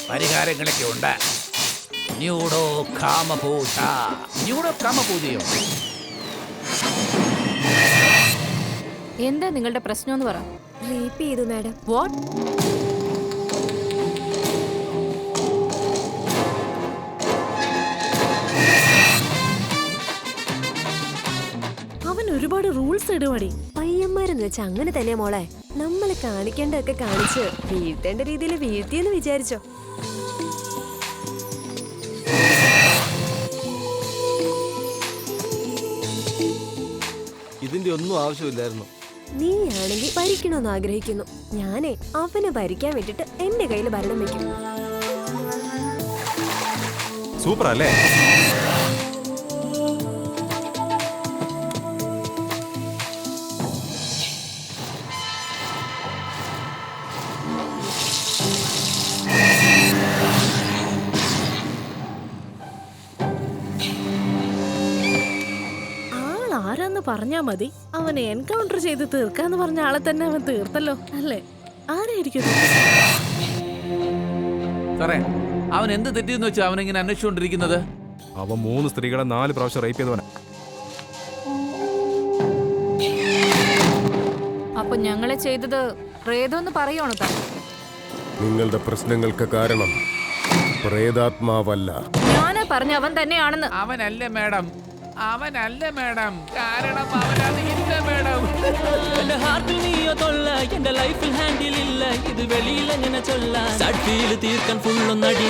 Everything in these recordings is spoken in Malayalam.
പരിഹാരങ്ങളൊക്കെ ഉണ്ട്. ന്യൂഡോ കാമപൂജ. ന്യൂഡോ കാമപൂജയോ? എന്താ നിങ്ങളുടെ പ്രശ്നം എന്ന് പറ. റേപ്പ് ചെയ്തു മാഡം. വാട്ട്? അവൻ ഒരുപാട് റൂൾസ് ഇടുവാടി. പയ്യന്മാരെന്ന് വെച്ചാ അങ്ങനെ തന്നെ മോളെ. നമ്മള് കാണിക്കേണ്ടതൊക്കെ കാണിച്ച് വീഴ്ത്തേണ്ട രീതിയിൽ വീഴ്ത്തിയെന്ന് വിചാരിച്ചോ? ഇതിന്റെ ഒന്നും ആവശ്യമില്ലായിരുന്നു. നീയാണെങ്കിൽ ഭരിക്കണമെന്ന് ആഗ്രഹിക്കുന്നു. ഞാനേ അവനെ ഭരിക്കാൻ വിട്ടിട്ട് എന്റെ കയ്യിൽ ഭരണം വെക്കും. സൂപ്പർ അല്ലേ? ആരാന്ന് പറഞ്ഞാ മതി. അവനെ എൻകൗണ്ടർ ചെയ്ത് തീർക്കാന്ന് പറഞ്ഞ ആളെ തന്നെ അവൻ തീർത്തല്ലോ അല്ലേ? ആരായിരിക്കും? സാറേ, അവൻ എന്ത് തെറ്റിയെന്ന് വെച്ചാൽ അവനിങ്ങനെ അന്വേഷിച്ചുകൊണ്ടിരിക്കുന്നത്? അവൻ 3 സ്ത്രീകളെ 4 പ്രാവശ്യം റേപ്പ് ചെയ്തവനാ. അപ്പൊ ഞങ്ങളെ ചെയ്തത് പ്രേതമെന്ന് പറയുവാണോ താൻ? നിങ്ങളുടെ പ്രശ്നങ്ങൾക്ക് കാരണം പ്രേതാത്മാവല്ല. ഞാനാ പറഞ്ഞ അവൻ തന്നെയാണെന്ന്. അവനല്ല മാഡം, അവനല്ല മാഡം. കാരണം അവനത് ഇല്ല മാഡം. എന്റെ ഹാർട്ടിൽ നീയോ തൊല്ല, എന്റെ ലൈഫിൽ ഹാൻഡിൽ ഇല്ല. ഇത് വെളിയിൽ എങ്ങനെ ചൊല്ല, സഡ്ഫീൽ തീർക്കാൻ ഫുള്ളൊന്നടി.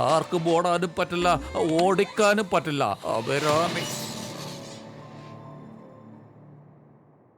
ആർക്കും ഓടാനും പറ്റില്ല, ഓടിക്കാനും പറ്റില്ല. അപരാമി.